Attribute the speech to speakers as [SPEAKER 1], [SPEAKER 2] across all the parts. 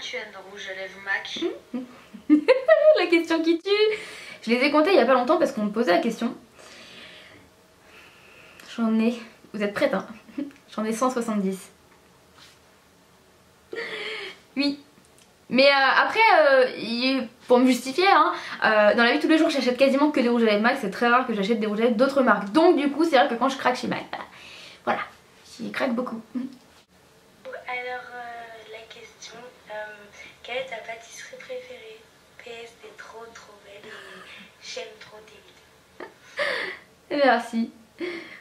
[SPEAKER 1] tu as dans Rouge à lèvres MAC?
[SPEAKER 2] La question qui tue. Je les ai comptés il y a pas longtemps parce qu'on me posait la question. J'en ai... Vous êtes prêtes hein? J'en ai 170. Oui. Mais après, pour me justifier, hein, dans la vie de tous les jours, j'achète quasiment que des rouges à lèvres MAC. C'est très rare que j'achète des rouges à lèvres d'autres marques. Donc du coup, c'est vrai que quand je craque chez MAC, voilà, j'y craque beaucoup.
[SPEAKER 1] Alors, la question, quelle est ta pâtisserie préférée? PS, t'es trop belle et j'aime trop tes vidéos.
[SPEAKER 2] Merci.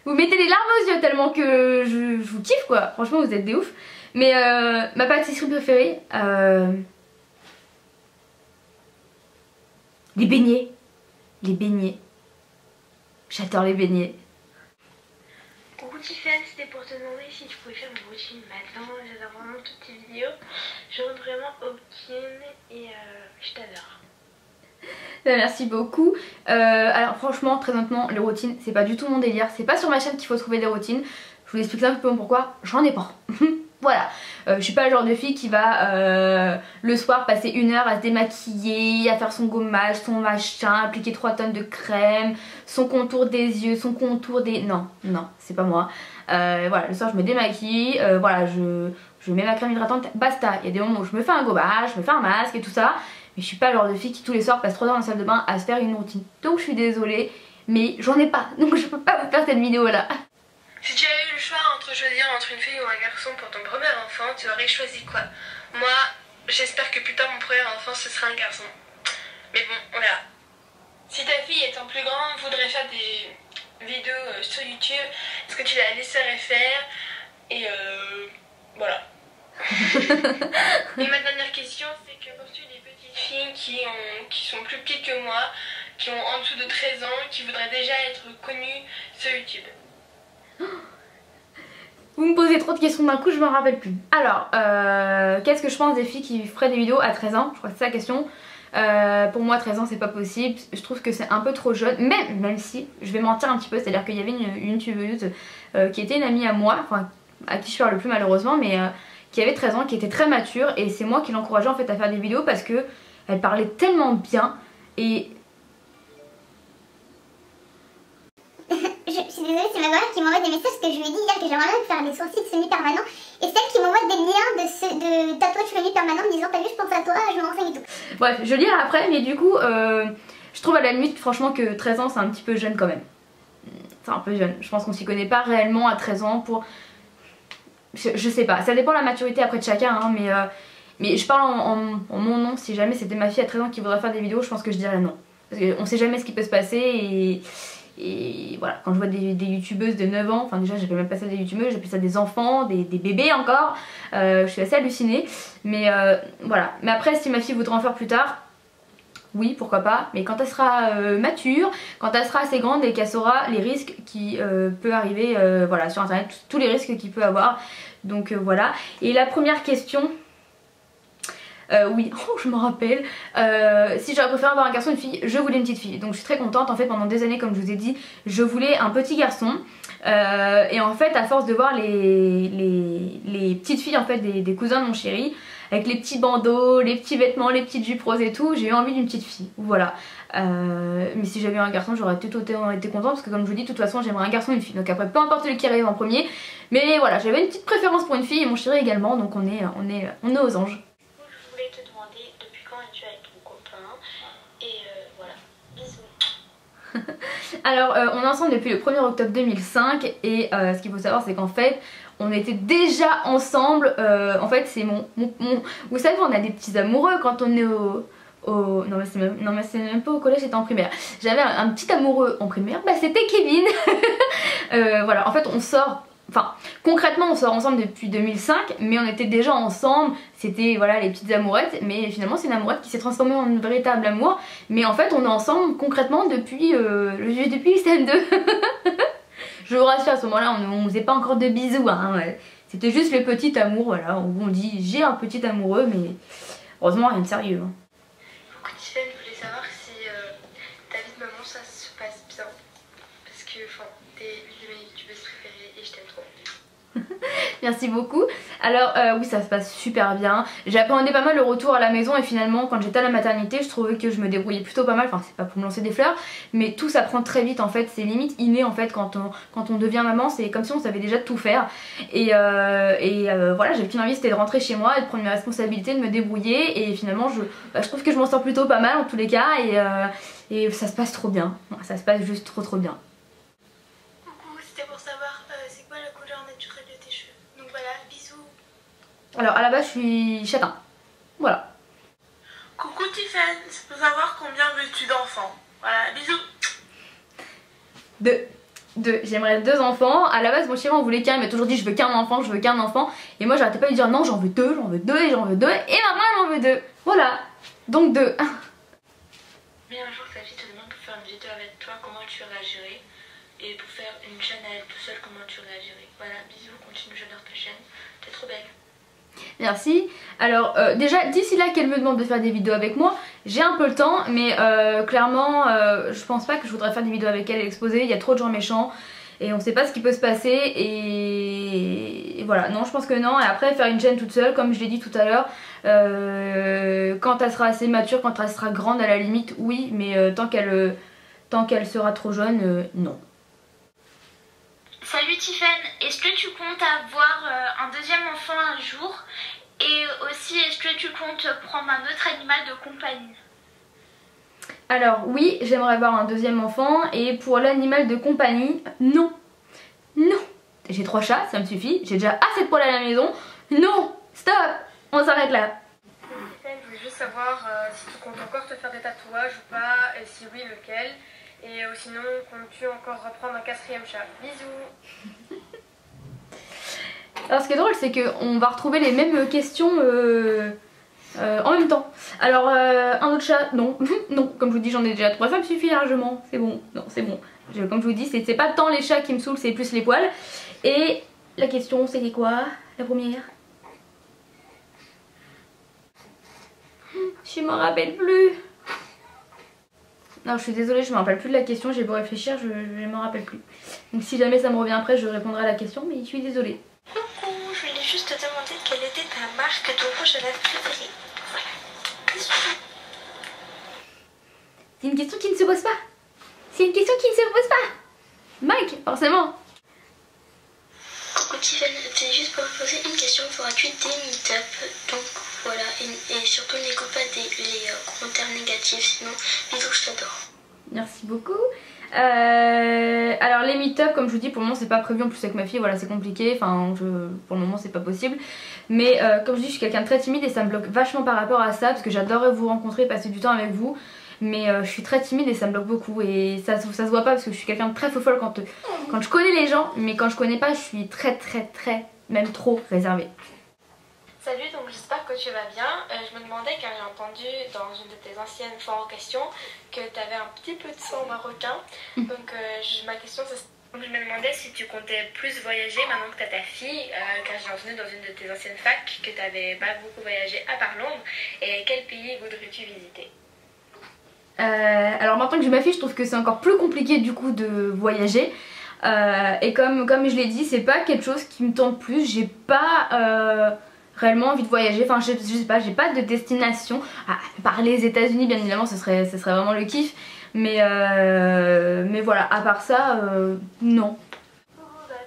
[SPEAKER 2] Vous mettez les larmes aux yeux tellement que je vous kiffe quoi. Franchement, vous êtes des ouf. Mais ma pâtisserie préférée, les beignets. Les beignets. J'adore les beignets.
[SPEAKER 1] Coucou Tiffany, c'était pour te demander si tu pouvais faire une routine maintenant. J'adore vraiment toutes tes vidéos. Je rentre vraiment aucune et je t'adore.
[SPEAKER 2] Merci beaucoup. Alors franchement, très honnêtement, les routines, c'est pas du tout mon délire. C'est pas sur ma chaîne qu'il faut trouver des routines. Je vous explique un peu pourquoi. J'en ai pas. Voilà. Je suis pas le genre de fille qui va le soir passer 1 heure à se démaquiller, à faire son gommage, son machin, appliquer 3 tonnes de crème, son contour des yeux, son contour des... Non, non, c'est pas moi. Voilà, le soir je me démaquille, voilà, je mets ma crème hydratante, basta. Il y a des moments où je me fais un gommage, je me fais un masque et tout ça. Mais je suis pas le genre de fille qui tous les soirs passe 3 heures dans la salle de bain à se faire une routine. Donc je suis désolée, mais j'en ai pas. Donc je peux pas vous faire cette vidéo là.
[SPEAKER 1] Si tu avais eu le choix entre choisir entre une fille ou un garçon pour ton premier enfant, tu aurais choisi quoi? Moi, j'espère que plus tard mon premier enfant ce sera un garçon. Mais bon, on verra. Si ta fille étant plus grande voudrait faire des vidéos sur YouTube, est-ce que tu la laisserais faire? Et voilà. Et ma dernière question, c'est que penses-tu des petites filles qui sont plus petites que moi, qui ont en dessous de 13 ans, qui voudraient déjà être connues sur YouTube?
[SPEAKER 2] Vous me posez trop de questions d'un coup, je me rappelle plus. Alors, qu'est-ce que je pense des filles qui feraient des vidéos à 13 ans? Je crois que c'est la question. Pour moi 13 ans c'est pas possible, je trouve que c'est un peu trop jeune, même si je vais mentir un petit peu, c'est à dire qu'il y avait une youtubeuse qui était une amie à moi, enfin à qui je parle le plus malheureusement, mais qui avait 13 ans, qui était très mature, et c'est moi qui l'encourageais en fait à faire des vidéos parce que elle parlait tellement bien. Et
[SPEAKER 3] je suis désolée, c'est ma grand-mère qui m'envoie des messages que je lui ai dit hier que j'aimerais bien faire des sourcils semi-permanents, et celle qui m'envoie des liens de tatouages semi-permanents me disant t'as vu je pense à toi, je me renseigne et tout.
[SPEAKER 2] Bref, je lirai après, mais du coup je trouve à la limite franchement que 13 ans c'est un petit peu jeune quand même. C'est un peu jeune, je pense qu'on s'y connaît pas réellement à 13 ans pour... Je sais pas, ça dépend de la maturité après de chacun hein, mais je parle en mon nom. Si jamais c'était ma fille à 13 ans qui voudrait faire des vidéos, je pense que je dirais non. Parce qu'on sait jamais ce qui peut se passer et voilà, quand je vois des youtubeuses de 9 ans, enfin déjà j'appelle même pas ça des youtubeuses, j'appelle ça des enfants, des bébés encore, je suis assez hallucinée. Mais voilà, mais après si ma fille voudrait en faire plus tard, oui pourquoi pas, mais quand elle sera mature, quand elle sera assez grande et qu'elle saura les risques qui peuvent arriver voilà, sur internet, tous les risques qu'il peut avoir. Donc voilà. Et la première question, oui, oh, je m'en rappelle, si j'aurais préféré avoir un garçon ou une fille, je voulais une petite fille. Donc je suis très contente, en fait pendant des années comme je vous ai dit, je voulais un petit garçon. Et en fait à force de voir les petites filles en fait des cousins de mon chéri, avec les petits bandeaux, les petits vêtements, les petites jupes roses et tout, j'ai eu envie d'une petite fille, voilà. Mais si j'avais eu un garçon j'aurais tout été contente parce que comme je vous dis de toute façon j'aimerais un garçon et une fille, donc après peu importe lequel qui arrive en premier. Mais voilà, j'avais une petite préférence pour une fille et mon chéri également, donc on est aux anges.
[SPEAKER 1] Je voulais te demander depuis quand es-tu avec ton copain et voilà, bisous.
[SPEAKER 2] Alors on est ensemble depuis le 1er octobre 2005 et ce qu'il faut savoir c'est qu'en fait on était déjà ensemble, en fait c'est mon... Vous savez on a des petits amoureux quand on est non mais c'est même pas au collège, c'était en primaire. J'avais un petit amoureux en primaire, bah c'était Kevin. Voilà, en fait on sort... Enfin, concrètement on sort ensemble depuis 2005, mais on était déjà ensemble, c'était voilà les petites amourettes, mais finalement c'est une amourette qui s'est transformée en un véritable amour. Mais en fait on est ensemble concrètement depuis le CM2. Je vous rassure, à ce moment là on faisait pas encore de bisous hein, ouais. C'était juste le petit amour, voilà, où on dit j'ai un petit amoureux, mais heureusement rien de sérieux hein.
[SPEAKER 1] Coucou Tiffany, je voulais savoir si ta vie de maman ça se passe bien, parce que enfin t'es une de mes youtubeuses préférées et je t'aime trop.
[SPEAKER 2] Merci beaucoup. Alors oui, ça se passe super bien. J'appréhendais pas mal le retour à la maison et finalement quand j'étais à la maternité je trouvais que je me débrouillais plutôt pas mal. Enfin c'est pas pour me lancer des fleurs, mais tout s'apprend très vite en fait. C'est limite inné en fait quand on devient maman. C'est comme si on savait déjà tout faire. Et voilà, j'avais qu'une envie, c'était de rentrer chez moi et de prendre mes responsabilités, de me débrouiller. Et finalement je trouve que je m'en sors plutôt pas mal en tous les cas. Et ça se passe trop bien. Ça se passe juste trop bien.
[SPEAKER 1] C'était pour savoir c'est quoi la couleur naturelle de tes cheveux. Donc voilà, bisous.
[SPEAKER 2] Alors à la base je suis châtain. Voilà.
[SPEAKER 1] Coucou Tiffany, c'est pour savoir combien veux-tu d'enfants. Voilà, bisous.
[SPEAKER 2] Deux. J'aimerais 2 enfants. À la base mon chéri en voulait qu'un, il m'a toujours dit je veux qu'un enfant, je veux qu'un enfant. Et moi j'arrêtais pas de lui dire non j'en veux 2, j'en veux 2 et j'en veux 2. Et maintenant j'en veux 2. Voilà. Donc 2.
[SPEAKER 1] Mais un jour ta fille te demande pour faire une vidéo avec toi, comment tu réagirais. Et pour faire une chaîne à elle tout seul, comment tu réagirais. Voilà, bisous, continue, j'adore ta chaîne. T'es trop belle.
[SPEAKER 2] Merci. Alors déjà d'ici là qu'elle me demande de faire des vidéos avec moi, j'ai un peu le temps, mais clairement je pense pas que je voudrais faire des vidéos avec elle et l'exposer, il y a trop de gens méchants et on sait pas ce qui peut se passer et voilà, non je pense que non. Et après faire une chaîne toute seule comme je l'ai dit tout à l'heure, quand elle sera assez mature, quand elle sera grande à la limite oui, mais tant qu'elle sera trop jeune, non.
[SPEAKER 4] Salut Tiffany, est-ce que tu comptes avoir un deuxième enfant un jour? Et aussi, est-ce que tu comptes prendre un autre animal de compagnie?
[SPEAKER 2] Alors oui, j'aimerais avoir un deuxième enfant et pour l'animal de compagnie, non. Non. J'ai 3 chats, ça me suffit, j'ai déjà assez de poils à la maison. Non, stop, on s'arrête là.
[SPEAKER 1] Je voulais juste savoir si tu comptes encore te faire des tatouages ou pas, et si oui, lequel. Et sinon, comptes-tu encore reprendre un 4e chat? Bisous.
[SPEAKER 2] Alors ce qui est drôle c'est qu'on va retrouver les mêmes questions en même temps. Alors un autre chat, non. Non, comme je vous dis j'en ai déjà 3, ça me suffit largement, c'est bon. Non c'est bon, comme je vous dis c'est pas tant les chats qui me saoulent, c'est plus les poils. Et la question c'était quoi? La première? Je m'en rappelle plus. Non je suis désolée, je me rappelle plus de la question, j'ai beau réfléchir, je m'en rappelle plus. Donc si jamais ça me revient après je répondrai à la question, mais je suis désolée.
[SPEAKER 1] Coucou, je voulais juste te demander quelle était ta marque de rouge à lèvres préférée. Voilà. Bisous.
[SPEAKER 2] C'est une question qui ne se pose pas. C'est une question qui ne se pose pas. Mike, forcément.
[SPEAKER 4] Coucou Tiffany, c'est juste pour vous poser une question. Feras-tu des meet-up? Donc voilà, et surtout n'écoute pas les commentaires négatifs, sinon bisous, je t'adore.
[SPEAKER 2] Merci beaucoup. Alors les meet-up comme je vous dis pour le moment c'est pas prévu en plus avec ma fille, voilà c'est compliqué, enfin pour le moment c'est pas possible. Mais comme je dis je suis quelqu'un de très timide et ça me bloque vachement par rapport à ça parce que j'adorerais vous rencontrer, passer du temps avec vous. Mais je suis très timide et ça me bloque beaucoup et ça se voit pas parce que je suis quelqu'un de très folle quand je connais les gens, mais quand je connais pas je suis très même trop réservée.
[SPEAKER 1] Salut, donc j'espère que tu vas bien. Je me demandais car j'ai entendu dans une de tes anciennes foires aux questions que tu avais un petit peu de sang marocain. Donc ma question c'est... Donc je me demandais si tu comptais plus voyager maintenant que tu as ta fille, car j'ai entendu dans une de tes anciennes facs que tu n'avais pas beaucoup voyagé à part Londres. Et quel pays voudrais-tu visiter?
[SPEAKER 2] Alors maintenant que j'ai ma fille je trouve que c'est encore plus compliqué du coup de voyager. Et comme je l'ai dit c'est pas quelque chose qui me tente plus, j'ai pas... réellement envie de voyager, enfin je sais pas, j'ai pas de destination, à part les États-Unis bien évidemment ce serait vraiment le kiff, mais voilà, à part ça, non.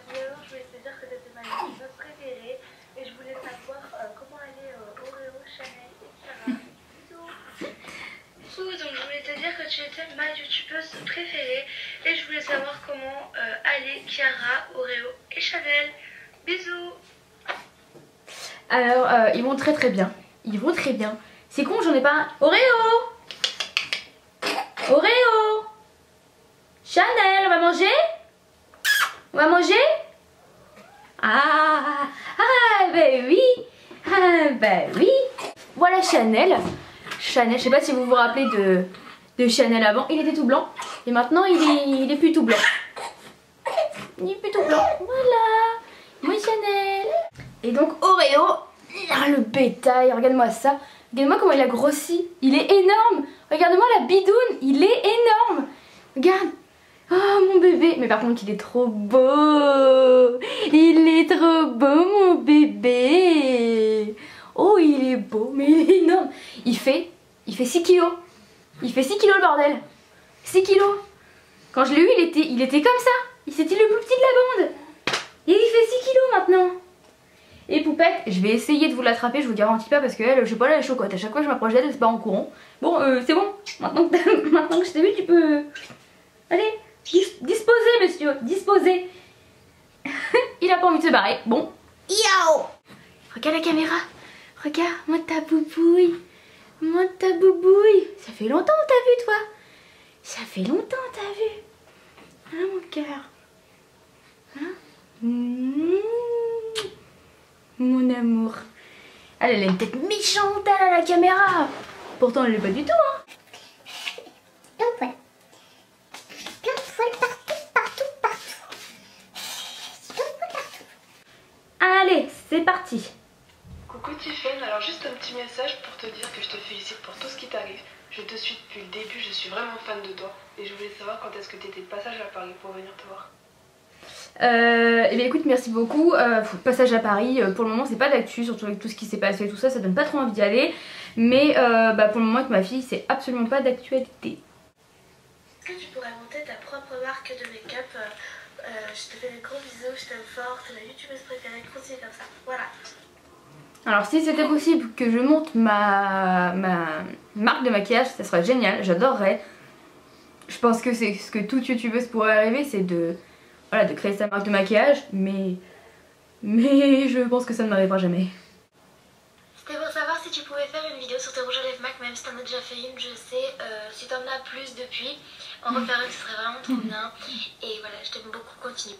[SPEAKER 1] Je voulais te dire que tu étais ma youtubeuse préférée et je voulais savoir comment aller Oreo, Chanel et Kiara. Bisous. Donc je voulais te dire que tu étais ma youtubeuse préférée et je voulais savoir comment aller Kiara, Oreo et Chanel. Bisous.
[SPEAKER 2] Alors ils vont très bien, ils vont très bien. C'est con j'en ai pas un. Oreo, Oreo, Chanel, on va manger? On va manger? Ah bah oui, bah oui. Voilà Chanel, je sais pas si vous vous rappelez de Chanel avant, il était tout blanc et maintenant il est plus tout blanc. Il est plus tout blanc, voilà, moi Chanel. Et donc Oreo, là le bétail, regarde-moi ça. Regarde-moi comment il a grossi, il est énorme. Regarde-moi la bidoune, il est énorme. Regarde, oh mon bébé. Mais par contre il est trop beau. Il est trop beau mon 6 kilos. Il fait 6 kilos le bordel. 6 kilos. Quand je l'ai eu, il était comme ça. C'était le plus petit de la bande. Et il fait 6 kilos maintenant. Et Poupette, je vais essayer de vous l'attraper, je vous garantis pas parce qu'elle, je sais pas, elle est chocotte. À chaque fois que je m'approche d'elle, elle se barre en courant. Bon, c'est bon. Maintenant que je t'ai vu, tu peux... Allez, disposez monsieur, disposez. Il a pas envie de se barrer. Bon. Yo. Regarde la caméra. Regarde, monte ta boubouille. Monte ta boubouille. Ça fait longtemps que t'as vu toi. Ça fait longtemps que t'as vu. Hein mon cœur. Hein mon amour. Elle a une tête méchante elle, à la caméra. Pourtant elle l'est pas du tout hein.
[SPEAKER 3] Plein de poils. Plein de poils partout, partout, partout. Plein de poils partout.
[SPEAKER 2] Allez, c'est parti.
[SPEAKER 1] Coucou Tiffen, alors juste un petit message pour te dire que je te félicite pour tout ce qui t'arrive. Je te suis depuis le début, je suis vraiment fan de toi. Et je voulais savoir quand est-ce que tu étais de passage à Paris pour venir te voir.
[SPEAKER 2] Eh bien écoute, merci beaucoup. Passage à Paris, pour le moment c'est pas d'actu, surtout avec tout ce qui s'est passé et tout ça, ça donne pas trop envie d'y aller. Mais pour le moment avec ma fille, c'est absolument pas d'actualité.
[SPEAKER 4] Est-ce que tu pourrais monter ta propre marque de make-up? Je te fais des gros bisous, je t'aime fort, t'es ma youtubeuse préférée, continue comme ça. Voilà.
[SPEAKER 2] Alors si c'était possible que je monte ma marque de maquillage, ça serait génial, j'adorerais. Je pense que c'est ce que toute youtubeuse pourrait rêver, c'est de créer sa marque de maquillage, mais je pense que ça ne m'arrivera jamais.
[SPEAKER 4] C'était pour savoir si tu pouvais faire une vidéo sur tes rouges à lèvres MAC, même si t'en as déjà fait une, je sais. Si t'en as plus depuis, en refaire une, ce serait vraiment trop bien. Et voilà, je t'aime beaucoup, continue.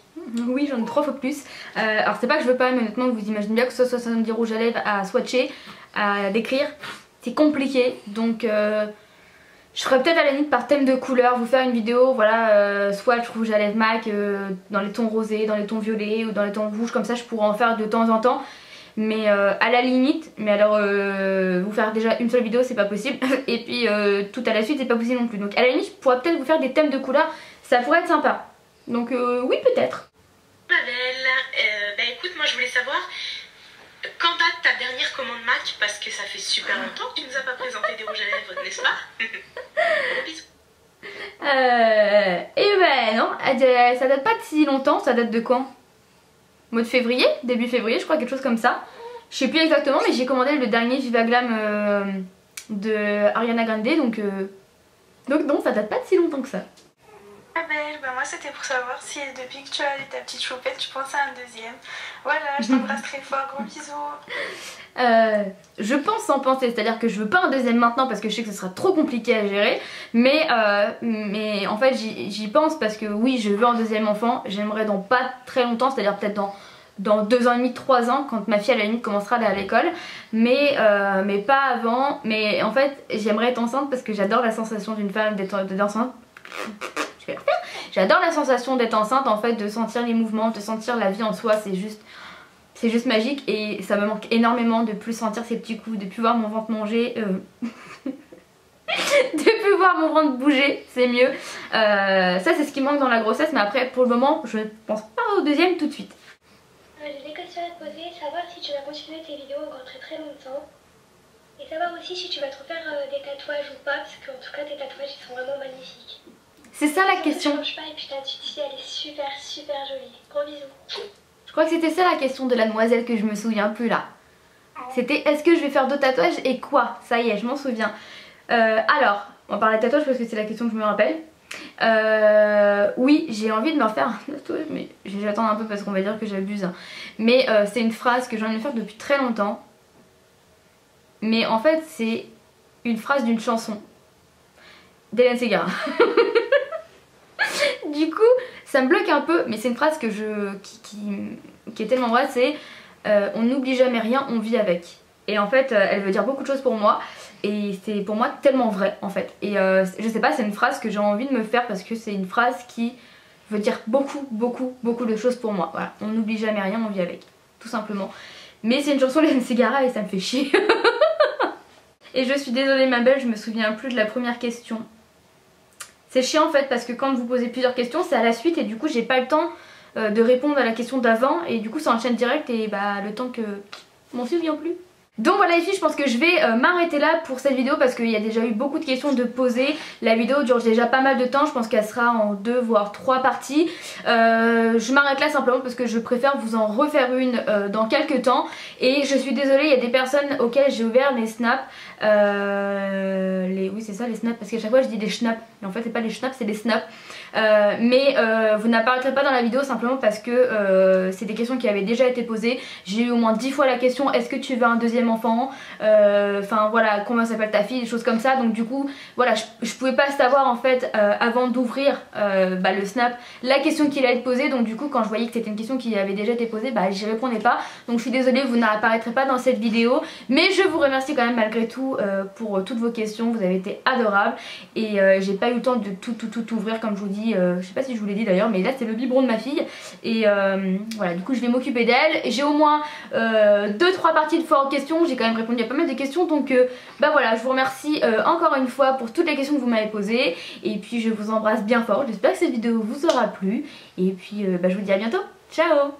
[SPEAKER 2] Oui, j'en ai 3 fois plus. Alors c'est pas que je veux pas, mais honnêtement vous imaginez bien que ce soit 70 rouges à lèvres à swatcher, à décrire, c'est compliqué. Donc je ferais peut-être à la limite par thème de couleur, vous faire une vidéo, voilà, swatch rouge à lèvres MAC dans les tons rosés, dans les tons violets ou dans les tons rouges, comme ça je pourrais en faire de temps en temps. Mais à la limite, mais alors vous faire déjà une seule vidéo c'est pas possible. Et puis tout à la suite c'est pas possible non plus. Donc à la limite je pourrais peut-être vous faire des thèmes de couleurs, ça pourrait être sympa. Donc oui peut-être.
[SPEAKER 1] Adèle, bah écoute, moi je voulais savoir quand date ta dernière commande MAC, parce que ça fait super longtemps que tu nous as pas présenté des rouges à lèvres, n'est-ce pas? Gros bisous.
[SPEAKER 2] Et ben non, ça date pas de si longtemps, ça date de quand? Mois de février, début février je crois, quelque chose comme ça. Je sais plus exactement mais j'ai commandé le dernier Viva Glam de Ariana Grande donc non ça date pas de si longtemps que ça.
[SPEAKER 5] Belle, bah moi c'était pour savoir si depuis que tu as eu ta petite choupette tu pensais à un deuxième. Voilà, je t'embrasse très fort, gros bisous.
[SPEAKER 2] Je pense sans penser, c'est-à-dire que je veux pas un deuxième maintenant parce que je sais que ce sera trop compliqué à gérer. Mais en fait j'y pense parce que oui je veux un deuxième enfant, j'aimerais dans pas très longtemps, c'est-à-dire peut-être dans 2 ans et demi, 3 ans quand ma fille à la limite commencera à aller à l'école. Mais pas avant, mais en fait j'aimerais être enceinte parce que j'adore la sensation d'une femme d'être enceinte. Je vais le refaire. J'adore la sensation d'être enceinte en fait, de sentir les mouvements, de sentir la vie en soi, c'est juste magique et ça me manque énormément de plus sentir ces petits coups, de plus voir mon ventre manger, de plus voir mon ventre bouger, c'est mieux. Ça c'est ce qui manque dans la grossesse mais après pour le moment je ne pense pas au deuxième tout de suite.
[SPEAKER 4] J'ai des questions à te poser, savoir si tu vas continuer tes vidéos encore très très longtemps. Et savoir aussi si tu vas te refaire des tatouages ou pas, parce qu'en tout cas tes tatouages ils sont vraiment magnifiques.
[SPEAKER 2] C'est ça la question.
[SPEAKER 4] Ça change pas et puis ta tuile ici elle est super super jolie. Gros bisous.
[SPEAKER 2] Je crois que c'était ça la question de la demoiselle que je me souviens plus là. C'était est-ce que je vais faire d'autres tatouages et quoi? Ça y est, je m'en souviens. Alors, on va parler de tatouage parce que c'est la question que je me rappelle. Oui, j'ai envie de me refaire un tatouage, mais j'attends un peu parce qu'on va dire que j'abuse. Mais c'est une phrase que j'ai envie de faire depuis très longtemps. Mais en fait, c'est une phrase d'une chanson d'Hélène Ségara. Du coup, ça me bloque un peu, mais c'est une phrase que qui est tellement vraie, c'est on n'oublie jamais rien, on vit avec. Et en fait, elle veut dire beaucoup de choses pour moi, et c'est pour moi tellement vrai en fait. Et je sais pas, c'est une phrase que j'ai envie de me faire parce que c'est une phrase qui veut dire beaucoup, beaucoup, beaucoup de choses pour moi. Voilà, on n'oublie jamais rien, on vit avec, tout simplement. Mais c'est une chanson d'Hélène Ségara et ça me fait chier. Et je suis désolée ma belle, je me souviens plus de la première question. C'est chiant en fait parce que quand vous posez plusieurs questions c'est à la suite et du coup j'ai pas le temps de répondre à la question d'avant et du coup ça enchaîne direct et bah le temps que... Je m'en souviens plus. Donc voilà les filles, je pense que je vais m'arrêter là pour cette vidéo parce qu'il y a déjà eu beaucoup de questions de poser. La vidéo dure déjà pas mal de temps, je pense qu'elle sera en 2 voire 3 parties. Je m'arrête là simplement parce que je préfère vous en refaire une dans quelques temps. Et je suis désolée, il y a des personnes auxquelles j'ai ouvert les snaps. Oui c'est ça les snaps, parce qu'à chaque fois je dis des schnaps, mais en fait c'est pas les schnaps, c'est des snaps. Mais vous n'apparaîtrez pas dans la vidéo simplement parce que c'est des questions qui avaient déjà été posées. J'ai eu au moins 10 fois la question, est-ce que tu veux un deuxième enfant, enfin voilà, comment s'appelle ta fille, des choses comme ça. Donc du coup voilà, je pouvais pas savoir en fait avant d'ouvrir le snap la question qui allait être posée. Donc du coup quand je voyais que c'était une question qui avait déjà été posée, j'y répondais pas. Donc je suis désolée, vous n'apparaîtrez pas dans cette vidéo, mais je vous remercie quand même malgré tout pour toutes vos questions. Vous avez été adorables et j'ai pas eu le temps de tout ouvrir comme je vous dis. Je sais pas si je vous l'ai dit d'ailleurs, mais là c'est le biberon de ma fille et voilà, du coup je vais m'occuper d'elle. J'ai au moins 2-3 parties de fois aux questions, j'ai quand même répondu à pas mal de questions. Donc voilà, je vous remercie encore une fois pour toutes les questions que vous m'avez posées. Et puis je vous embrasse bien fort, j'espère que cette vidéo vous aura plu. Et puis je vous dis à bientôt, ciao.